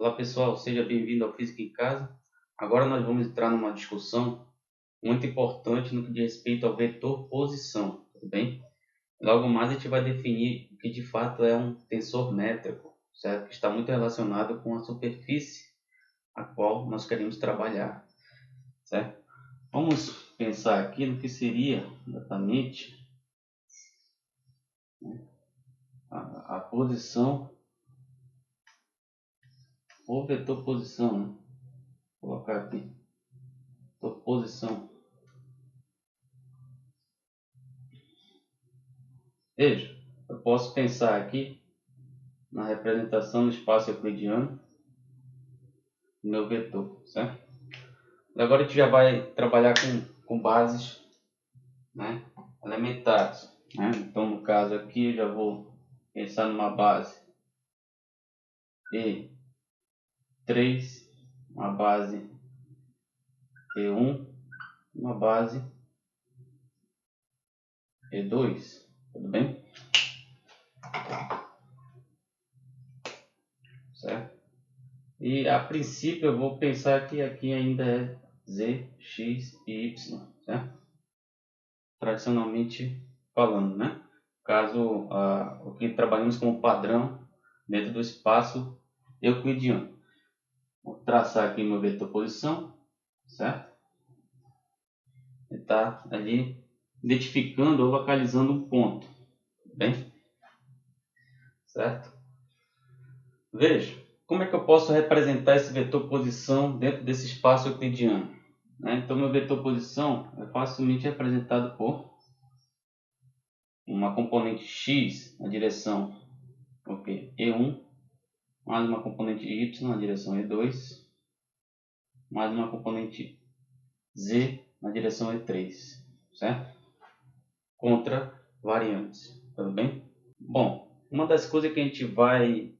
Olá pessoal, seja bem-vindo ao Física em Casa. Agora nós vamos entrar numa discussão muito importante no que diz respeito ao vetor posição, tudo bem? Logo mais a gente vai definir o que de fato é um tensor métrico, certo? Que está muito relacionado com a superfície a qual nós queremos trabalhar, certo? Vamos pensar aqui no que seria exatamente a posição, ou vetor posição, né? Vou colocar aqui, vetor posição. Veja, eu posso pensar aqui na representação do espaço euclidiano do meu vetor, certo? Agora a gente já vai trabalhar com bases, né, elementares, né? Então no caso aqui eu já vou pensar numa base E3, uma base E1, uma base E2, tudo bem? Certo? E a princípio eu vou pensar que aqui ainda é Z, X e Y, certo? Tradicionalmente falando, né? Caso o que trabalhamos como padrão dentro do espaço euclidiano. Vou traçar aqui meu vetor posição, certo? Ele está ali identificando ou localizando um ponto, bem? Certo? Veja, como é que eu posso representar esse vetor posição dentro desse espaço euclidiano? Né? Então, meu vetor posição é facilmente representado por uma componente x na direção E1, mais uma componente y na direção E2, mais uma componente z na direção E3, certo? Contra variantes, tudo bem? Bom, uma das coisas que a gente vai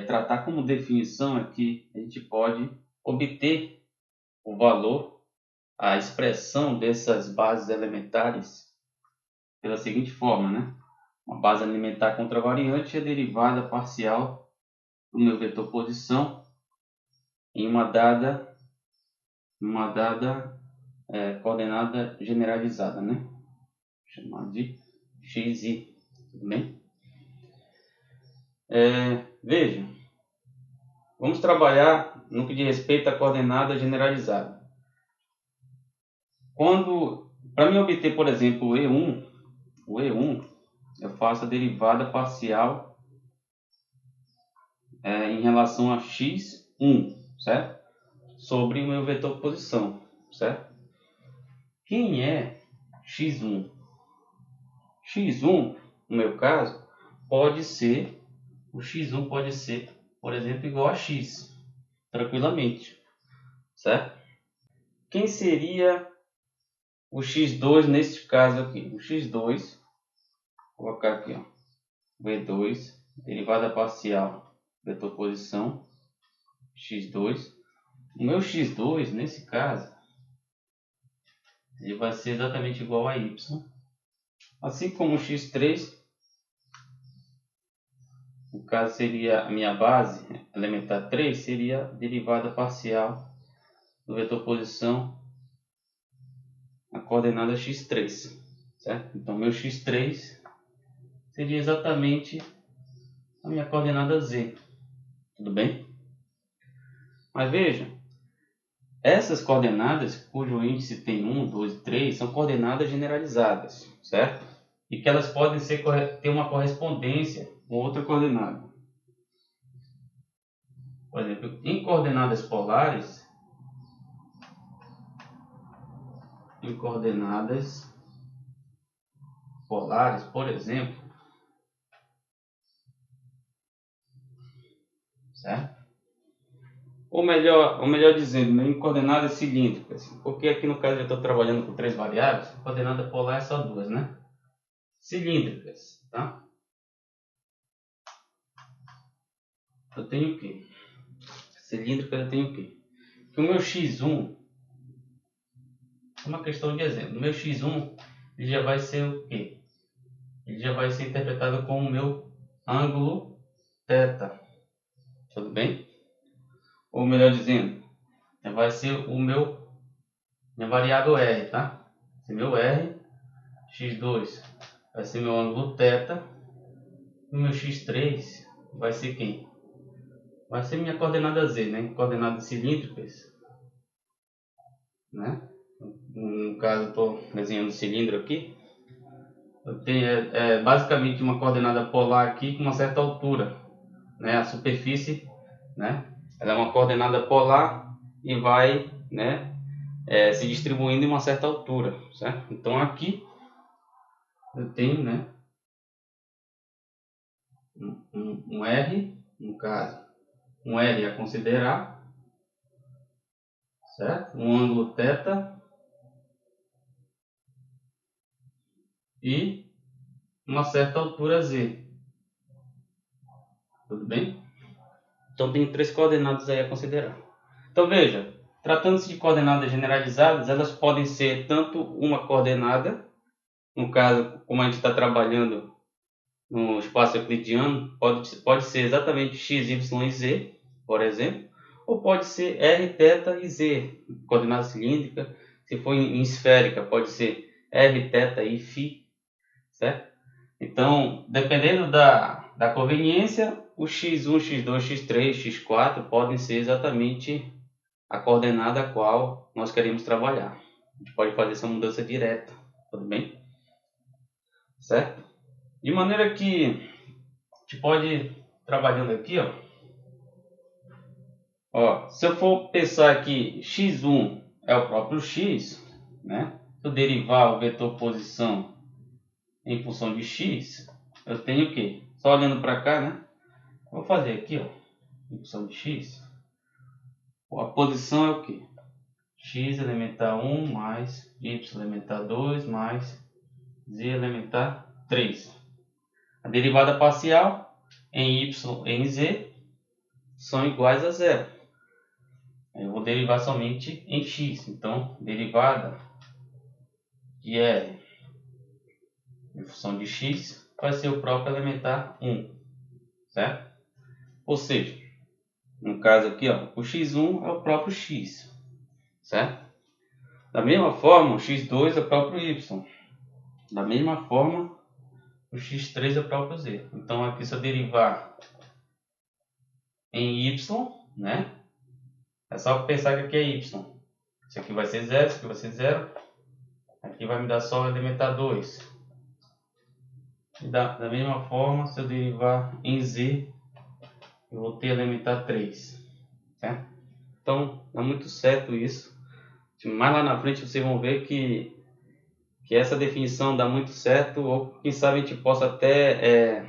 tratar como definição é que a gente pode obter o valor, a expressão dessas bases elementares pela seguinte forma, né? Uma base elementar contra variante é a derivada parcial do meu vetor posição em uma dada coordenada generalizada, né? Vou chamar de xi, tudo bem? Veja, vamos trabalhar no que diz respeito à coordenada generalizada. Para mim obter, por exemplo, o E1, eu faço a derivada parcial em relação a x1, certo? Sobre o meu vetor posição, certo? Quem é x1? x1, no meu caso, o x1 pode ser, por exemplo, igual a x, tranquilamente, certo? Quem seria o x2 neste caso aqui? O x2, vou colocar aqui, ó, v2, derivada parcial, vetor posição, x2. O meu x2, nesse caso, ele vai ser exatamente igual a y. Assim como o x3, no caso seria a minha base elementar 3, seria a derivada parcial do vetor posição a coordenada x3, certo? Então meu x3 seria exatamente a minha coordenada z, tudo bem? Mas veja, essas coordenadas, cujo índice tem 1, 2 e 3, são coordenadas generalizadas, certo? E que elas podem ter uma correspondência com outra coordenada. Por exemplo, em coordenadas polares, por exemplo, certo? Ou melhor dizendo, em coordenadas cilíndricas, porque aqui no caso eu estou trabalhando com 3 variáveis, coordenada polar é só 2, né? Cilíndricas, tá? Eu tenho o quê? Cilíndrica eu tenho o quê? Que o meu x1, é uma questão de exemplo, o meu x1 ele já vai ser o quê? Ele já vai ser interpretado como o meu ângulo θ, tudo bem? ou melhor dizendo, vai ser minha variável R, tá? Esse meu R, x2 vai ser meu ângulo θ, e meu x3 vai ser quem? Vai ser minha coordenada z, né? Coordenadas cilíndricas, né? No caso, eu estou desenhando o cilindro aqui. Eu tenho basicamente uma coordenada polar aqui com uma certa altura, né? A superfície, né? Ela é uma coordenada polar e vai, né? Se distribuindo em uma certa altura, certo? Então aqui eu tenho, né? Um R, no caso, um R a considerar, certo? Um ângulo θ e uma certa altura z. Tudo bem? Então tem 3 coordenadas aí a considerar. Então veja, tratando-se de coordenadas generalizadas, elas podem ser tanto uma coordenada, no caso, como a gente está trabalhando no espaço euclidiano, pode ser exatamente x, y e z, por exemplo, ou pode ser r, θ e z, coordenada cilíndrica. Se for em esférica, pode ser r, θ e φ, certo? Então, dependendo da conveniência, o x1, x2, x3, x4 podem ser exatamente a coordenada a qual nós queremos trabalhar. A gente pode fazer essa mudança direta, tudo bem? Certo? De maneira que a gente pode ir trabalhando aqui, ó, se eu for pensar que x1 é o próprio x, né? Se eu derivar o vetor posição em função de x, eu tenho o quê? Só olhando para cá, né? Vou fazer aqui, ó, em função de x. A posição é o quê? X elementar 1 mais y elementar 2 mais z elementar 3. A derivada parcial em y e em z são iguais a zero. Eu vou derivar somente em x. Então, derivada de r em função de x vai ser o próprio elementar 1. Certo? Ou seja, no caso aqui, ó, o x1 é o próprio x. Certo? Da mesma forma, o x2 é o próprio y. Da mesma forma, o x3 é o próprio z. Então, aqui se eu derivar em y, né? É só pensar que aqui é y. Isso aqui vai ser 0, isso aqui vai ser 0. Aqui vai me dar só o elementar 2. E da mesma forma, se eu derivar em z, eu vou ter elementar 3. Certo? Então, é muito certo isso. Mais lá na frente vocês vão ver que essa definição dá muito certo, ou quem sabe a gente possa até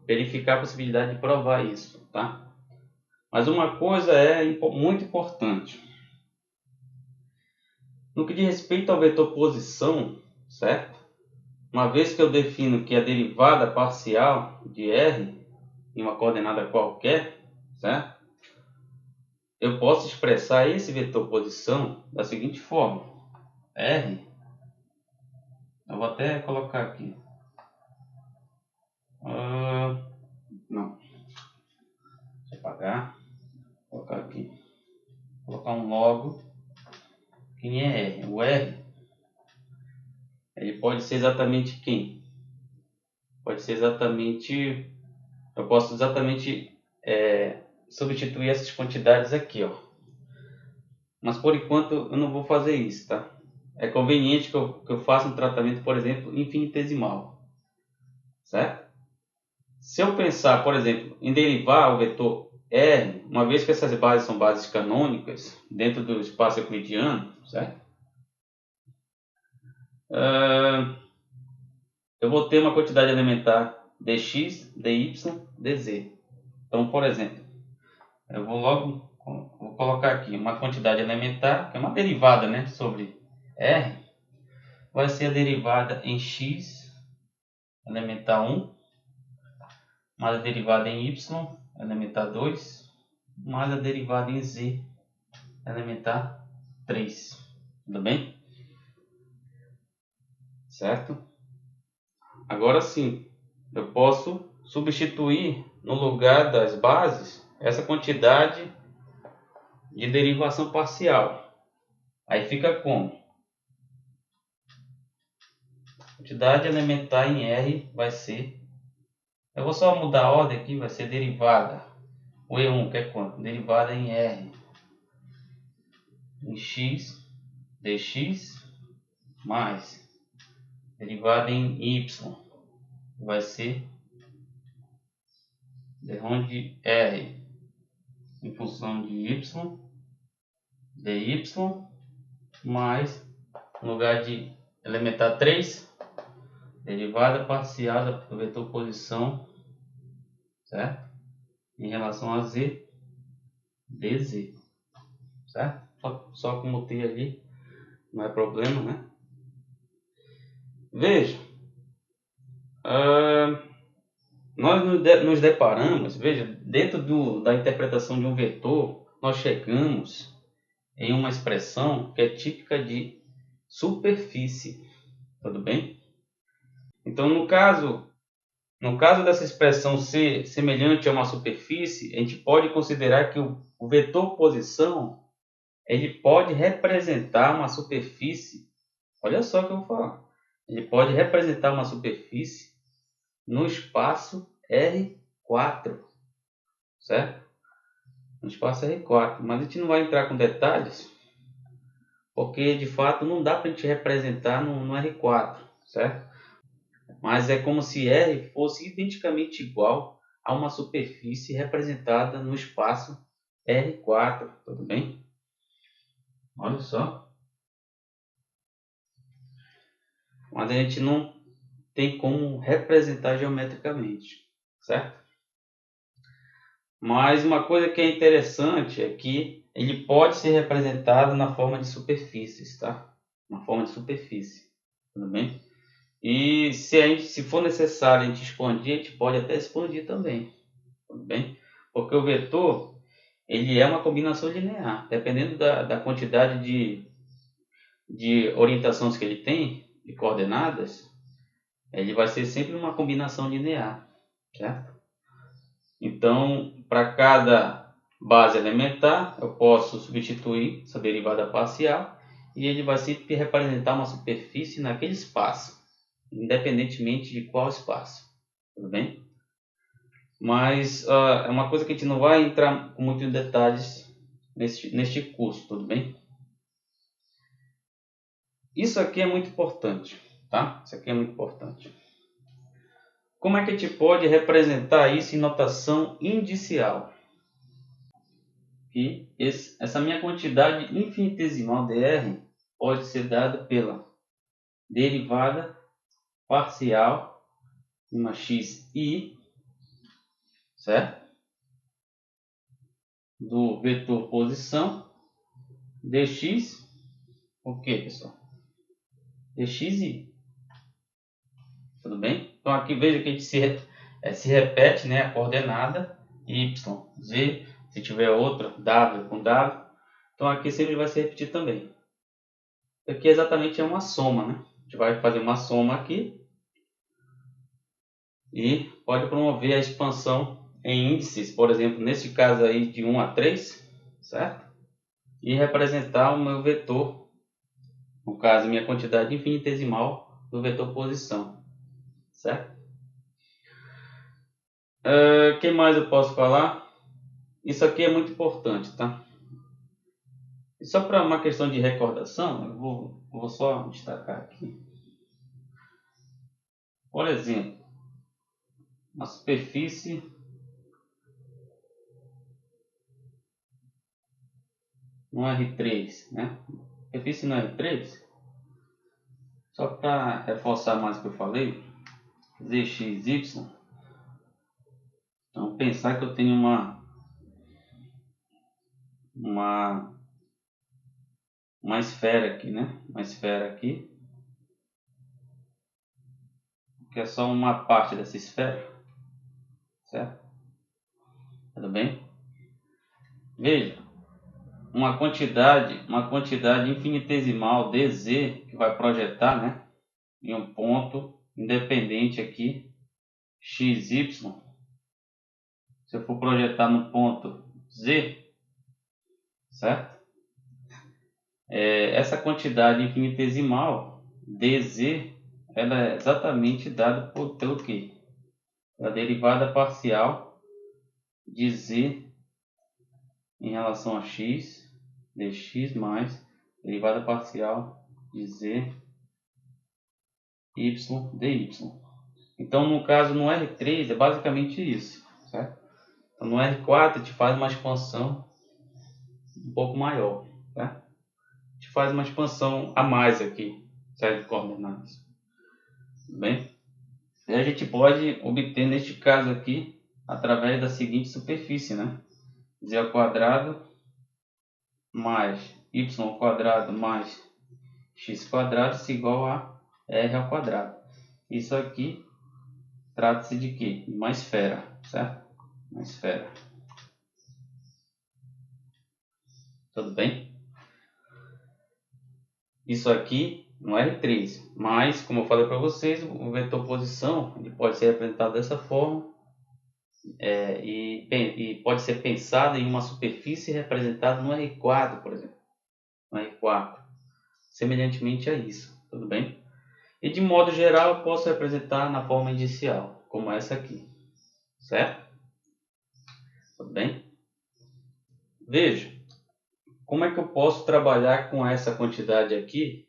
verificar a possibilidade de provar isso, tá? Mas uma coisa é muito importante. No que diz respeito ao vetor posição, certo? Uma vez que eu defino que a derivada parcial de r em uma coordenada qualquer, certo? Eu posso expressar esse vetor posição da seguinte forma: r, eu vou até colocar aqui, não, deixa eu apagar, vou colocar aqui, vou colocar um logo, quem é r? O r, ele pode ser exatamente quem? Pode ser exatamente, eu posso exatamente substituir essas quantidades aqui, ó. Mas por enquanto eu não vou fazer isso, tá? É conveniente que eu faça um tratamento, por exemplo, infinitesimal, certo? Se eu pensar, por exemplo, em derivar o vetor R, uma vez que essas bases são bases canônicas dentro do espaço euclidiano, certo? Eu vou ter uma quantidade elementar dx, dy, dz. Então, por exemplo, eu vou colocar aqui uma quantidade elementar, que é uma derivada, né, sobre R, vai ser a derivada em x elementar 1, mais a derivada em y elementar 2, mais a derivada em z elementar 3. Tudo bem? Certo? Agora sim, eu posso substituir no lugar das bases essa quantidade de derivação parcial. Aí fica como? Quantidade elementar em R vai ser... Eu vou só mudar a ordem aqui, vai ser derivada. O E1 que é quanto? Derivada em R. Em X, dx, mais derivada em Y. Vai ser d de R em função de Y, dy, mais, no lugar de elementar 3, derivada parcial do vetor posição, certo? Em relação a z, dz, certo? Só como tem ali, não é problema, né? Veja, nós nos deparamos, veja, dentro da interpretação de um vetor, nós chegamos em uma expressão que é típica de superfície, tudo bem? Então, no caso dessa expressão ser semelhante a uma superfície, a gente pode considerar que o vetor posição ele pode representar uma superfície. Olha só o que eu vou falar. Ele pode representar uma superfície no espaço R4, certo? No espaço R4, mas a gente não vai entrar com detalhes, porque de fato não dá para a gente representar no R4, certo? Mas é como se R fosse identicamente igual a uma superfície representada no espaço R4, tudo bem? Olha só. Mas a gente não tem como representar geometricamente, certo? Mas uma coisa que é interessante é que ele pode ser representado na forma de superfícies, tá? Na forma de superfície, tudo bem? E se for necessário a gente expandir, a gente pode até expandir também, tudo bem? Porque o vetor, ele é uma combinação linear, dependendo da quantidade de orientações que ele tem, de coordenadas, ele vai ser sempre uma combinação linear, certo? Então, para cada base elementar, eu posso substituir essa derivada parcial e ele vai sempre representar uma superfície naquele espaço, independentemente de qual espaço, tudo bem? Mas é uma coisa que a gente não vai entrar com muitos detalhes neste curso, tudo bem? Isso aqui é muito importante, tá? Isso aqui é muito importante. Como é que a gente pode representar isso em notação indicial? Que essa minha quantidade infinitesimal de R pode ser dada pela derivada parcial de uma xi, certo? Do vetor posição dx, o que, pessoal? Dxi, tudo bem? Então aqui veja que a gente se repete, né, a coordenada y, z, se tiver outra, w com w. Então aqui sempre vai se repetir também. Aqui exatamente é uma soma, né? A gente vai fazer uma soma aqui e pode promover a expansão em índices, por exemplo, nesse caso aí de 1 a 3, certo? E representar o meu vetor, no caso, minha quantidade infinitesimal do vetor posição, certo? O que mais eu posso falar? Isso aqui é muito importante, tá? E só para uma questão de recordação, eu vou só destacar aqui. Por exemplo, uma superfície no R3, né? Superfície no R3, só para reforçar mais o que eu falei, zxy, então pensar que eu tenho uma esfera aqui, né? Uma esfera aqui, que é só uma parte dessa esfera, certo? Tudo bem? Veja, uma quantidade infinitesimal dz que vai projetar, né, em um ponto independente aqui, xy. Se eu for projetar no ponto z, certo? Essa quantidade infinitesimal dz, ela é exatamente dada pelo quê? A derivada parcial de z em relação a x, dx mais derivada parcial de z, y, dy. Então, no caso, no R3 é basicamente isso, certo? Então, no R4 a gente faz uma expansão um pouco maior, tá? A gente faz uma expansão a mais aqui, série de coordenadas. Tudo bem? E a gente pode obter, neste caso aqui, através da seguinte superfície, né? Z ao quadrado mais y ao quadrado mais x quadrado é igual a r ao quadrado. Isso aqui trata-se de quê? De uma esfera, certo? Uma esfera. Tudo bem? Isso aqui no R3, mas como eu falei para vocês, o vetor posição ele pode ser representado dessa forma e pode ser pensado em uma superfície representada no R4, por exemplo, no R4, semelhantemente a isso, tudo bem? E de modo geral eu posso representar na forma inicial, como essa aqui, certo? Tudo bem? Veja, como é que eu posso trabalhar com essa quantidade aqui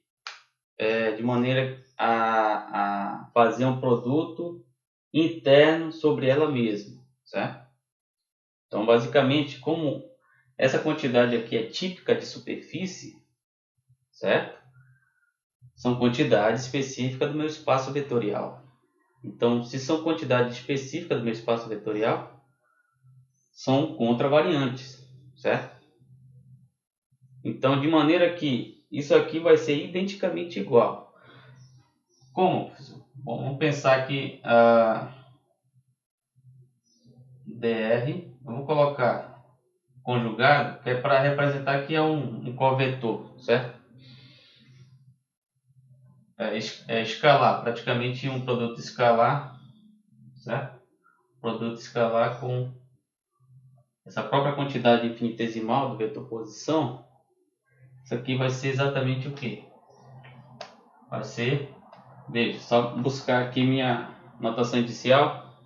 de maneira a fazer um produto interno sobre ela mesma, certo? Então, basicamente, como essa quantidade aqui é típica de superfície, certo? São quantidades específicas do meu espaço vetorial. Então, se são quantidades específicas do meu espaço vetorial, são contravariantes, certo? Então, de maneira que isso aqui vai ser identicamente igual. Como? Bom, vamos pensar que a dr, eu vou colocar conjugado, que é para representar que é um covetor, certo? É escalar, praticamente um produto escalar, certo? Produto escalar com essa própria quantidade infinitesimal do vetor posição. Isso aqui vai ser exatamente o que? Vai ser, veja, só buscar aqui minha notação inicial,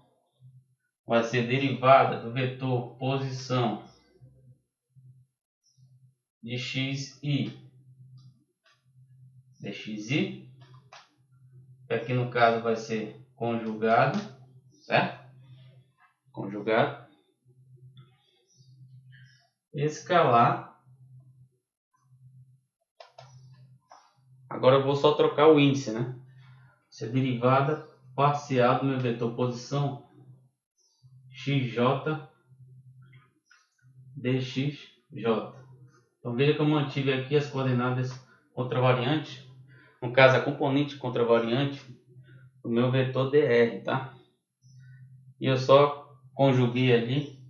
vai ser derivada do vetor posição de xi dxi, que aqui no caso vai ser conjugado, certo? Conjugado, escalar. Agora eu vou só trocar o índice, né? Isso é derivada parcial do meu vetor posição xj dxj. Então veja que eu mantive aqui as coordenadas contravariantes, no caso a componente contravariante do meu vetor dr, tá? E eu só conjuguei ali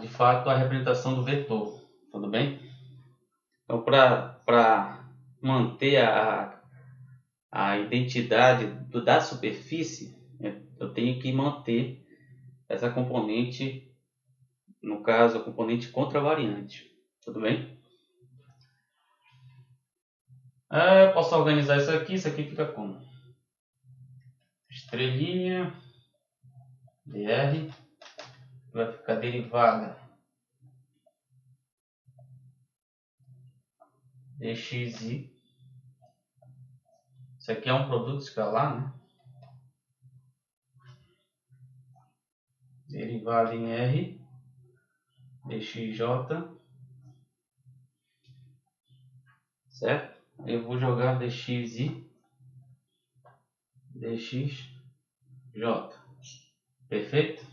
de fato a representação do vetor, tudo bem? Então para manter a identidade da superfície, eu tenho que manter essa componente, no caso a componente contravariante, tudo bem? Eu posso organizar isso aqui fica como? Estrelinha, dr, vai ficar derivada dxi, isso aqui é um produto escalar, né? Derivada em r dxj, certo? Eu vou jogar dxi dxj, perfeito?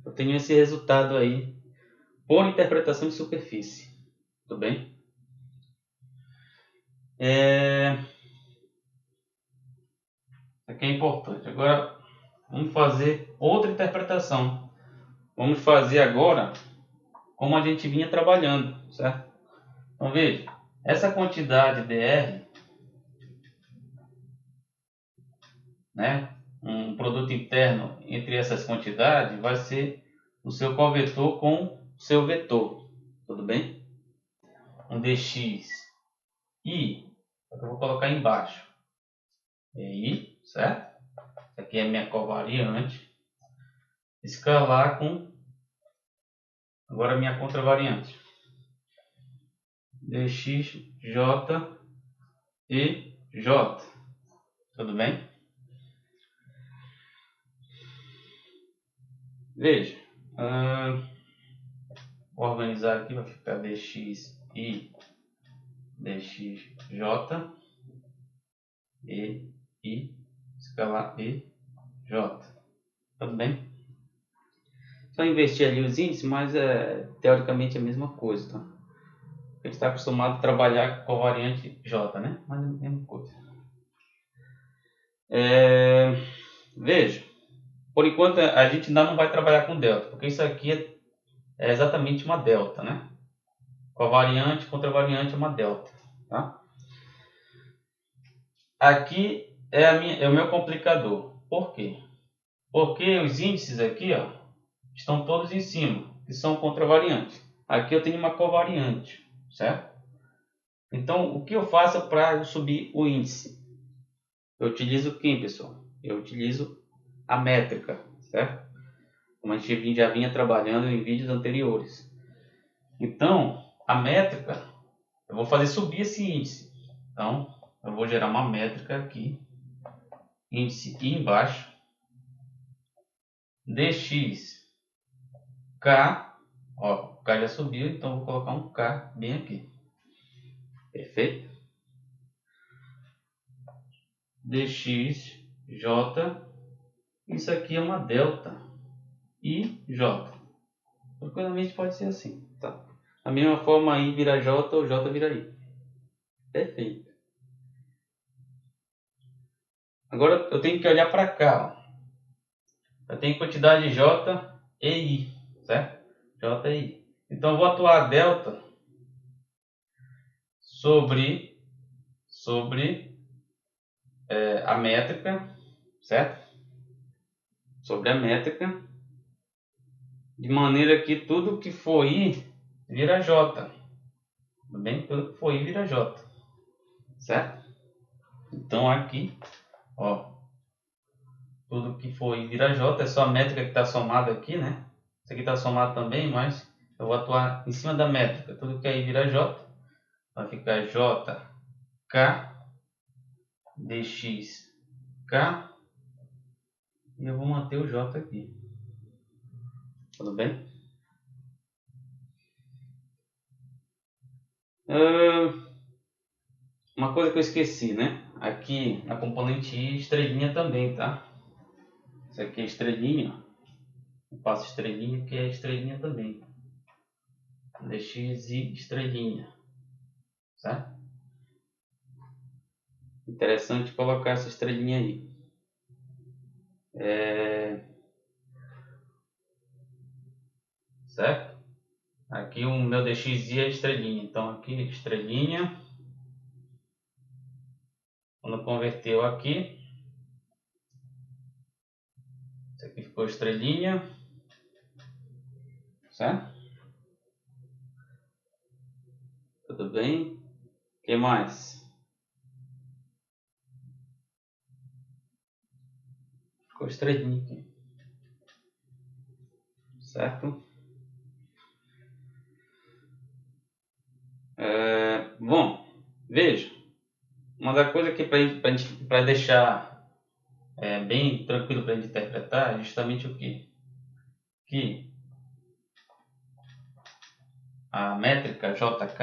Eu tenho esse resultado aí por interpretação de superfície, tudo bem? Isso aqui é importante. Agora vamos fazer outra interpretação. Vamos fazer agora como a gente vinha trabalhando, certo? Então veja, essa quantidade dr, né, um produto interno entre essas quantidades vai ser o seu covetor com o seu vetor, tudo bem? Um dx i, eu vou colocar embaixo. I, certo? Isso aqui é minha covariante. Escalar com agora minha contravariante. Dx j e j. Tudo bem? Veja. Vou organizar aqui, vai ficar dx i, dx j e i, escalar e j. Tudo bem? Só investir ali os índices, mas teoricamente é a mesma coisa, tá? A gente está acostumado a trabalhar com a variante j, né? Mas é a mesma coisa. Veja, por enquanto a gente ainda não vai trabalhar com delta, porque isso aqui é exatamente uma delta, né? Covariante contra variante é uma delta, tá? Aqui é o meu complicador. Por quê? Porque os índices aqui, ó, estão todos em cima, que são contravariantes. Aqui eu tenho uma covariante, certo? Então, o que eu faço para subir o índice? Eu utilizo quem, pessoal? Eu utilizo a métrica, certo? Como a gente já vinha trabalhando em vídeos anteriores. Então, a métrica, eu vou fazer subir esse índice. Então, eu vou gerar uma métrica aqui, índice I embaixo, dx k, ó, o k já subiu, então eu vou colocar um k bem aqui. Perfeito? Dx j, isso aqui é uma delta i j. Tranquilamente pode ser assim, tá? Da mesma forma, i vira j ou j vira i. Perfeito. Agora eu tenho que olhar para cá, ó. Eu tenho quantidade j e i, certo? J e i. Então eu vou atuar a delta sobre a métrica, certo? Sobre a métrica, de maneira que tudo que for i vira j. Tudo bem? Tudo que for i vira j, certo? Então aqui, ó, tudo que for i vira j, é só a métrica que está somada aqui, né? Isso aqui está somado também, mas eu vou atuar em cima da métrica. Tudo que é i vira j, vai ficar jk dx k, e eu vou manter o j aqui. Tudo bem? Uma coisa que eu esqueci, né? Aqui na componente i, estrelinha também, tá? Isso aqui é estrelinha. Eu passo estrelinha, que é estrelinha também. Dx e estrelinha, certo? Interessante colocar essa estrelinha aí. Certo? Aqui o meu dxi é estrelinha, então aqui estrelinha. Quando converteu aqui, isso aqui ficou estrelinha, certo? Tudo bem? O que mais? Ficou estrelinha aqui, certo? Bom, veja, uma das coisas que para deixar bem tranquilo para a gente interpretar é justamente o quê? Que a métrica JK,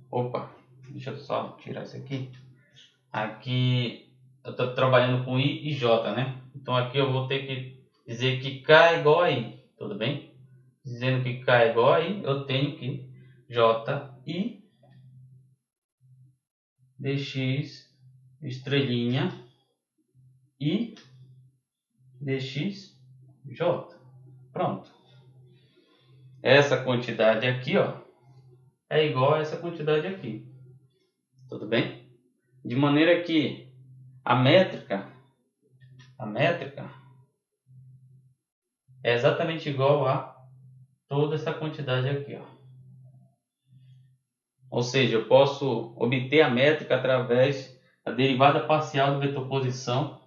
opa, deixa eu só tirar isso aqui. Aqui eu estou trabalhando com I e J, né? Então aqui eu vou ter que dizer que K é igual a I, tudo bem? Dizendo que K é igual a I, eu tenho que JI dx estrelinha I dx J. Pronto. Essa quantidade aqui, ó, é igual a essa quantidade aqui. Tudo bem? De maneira que a métrica é exatamente igual a toda essa quantidade aqui, ó. Ou seja, eu posso obter a métrica através da derivada parcial do vetor posição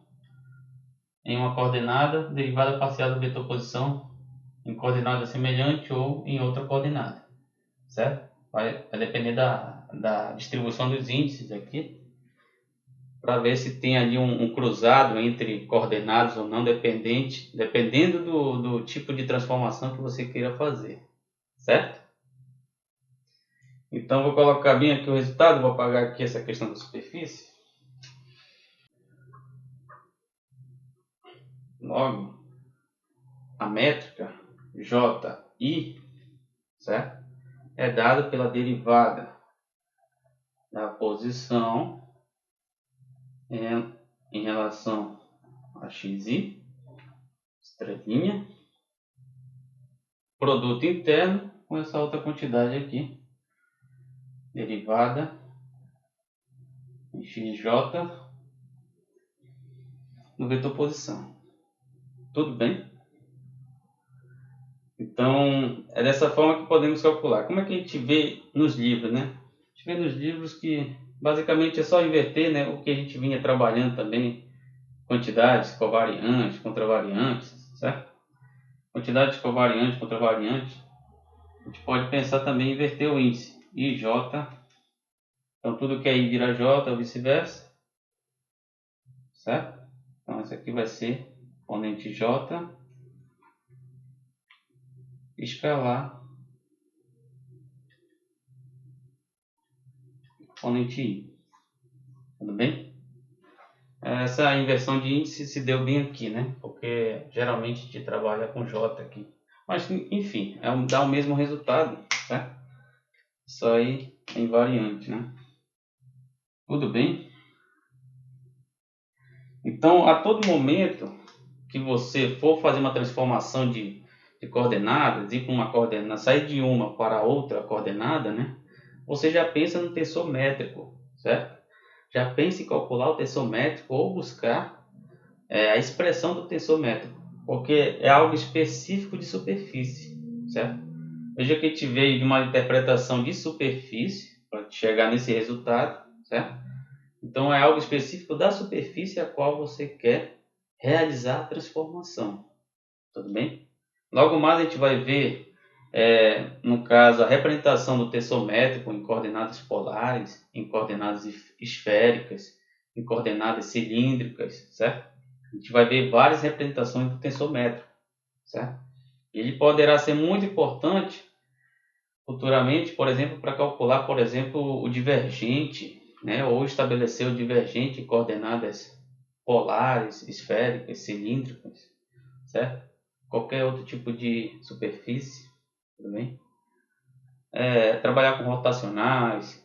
em uma coordenada, derivada parcial do vetor posição em coordenada semelhante ou em outra coordenada, certo? Vai depender da distribuição dos índices aqui, para ver se tem ali um cruzado entre coordenadas ou não, dependendo do tipo de transformação que você queira fazer, certo? Então vou colocar bem aqui o resultado, vou apagar aqui essa questão da superfície. Logo, a métrica JI, certo? É dada pela derivada da posição em relação a xi, estrelinha, produto interno com essa outra quantidade aqui, derivada em xj no vetor posição. Tudo bem? Então, é dessa forma que podemos calcular. Como é que a gente vê nos livros, né? A gente vê nos livros que basicamente é só inverter, né, o que a gente vinha trabalhando também, quantidades covariantes, contravariantes, certo? Quantidades covariantes, contravariantes. A gente pode pensar também em inverter o índice, IJ. Então, tudo que é I vira J ou vice-versa, certo? Então, esse aqui vai ser exponente J escalar exponente I. Tudo bem? Essa inversão de índice se deu bem aqui, né? Porque geralmente a gente trabalha com J aqui. Mas, enfim, dá o mesmo resultado, certo? Isso aí é invariante, né? Tudo bem? Então, a todo momento que você for fazer uma transformação de coordenadas, ir para uma coordenada, sair de uma para outra coordenada, né? Você já pensa no tensor métrico, certo? Já pensa em calcular o tensor métrico ou buscar a expressão do tensor métrico, porque é algo específico de superfície, certo? Veja que a gente veio de uma interpretação de superfície para chegar nesse resultado, certo? Então é algo específico da superfície a qual você quer realizar a transformação, tudo bem? Logo mais a gente vai ver, no caso, a representação do tensor métrico em coordenadas polares, em coordenadas esféricas, em coordenadas cilíndricas, certo? A gente vai ver várias representações do tensor métrico, certo? Ele poderá ser muito importante futuramente, por exemplo, para calcular, por exemplo, o divergente, né? Ou estabelecer o divergente em coordenadas polares, esféricas, cilíndricas, certo? Qualquer outro tipo de superfície, tudo bem? Trabalhar com rotacionais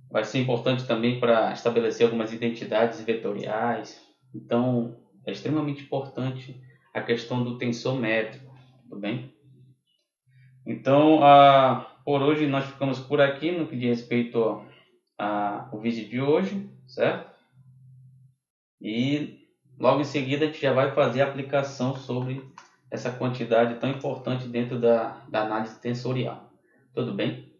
vai ser importante também para estabelecer algumas identidades vetoriais. Então, é extremamente importante a questão do tensor métrico, tudo bem? Então, por hoje nós ficamos por aqui no que diz respeito ao vídeo de hoje, certo? E logo em seguida a gente já vai fazer a aplicação sobre essa quantidade tão importante dentro da análise tensorial. Tudo bem?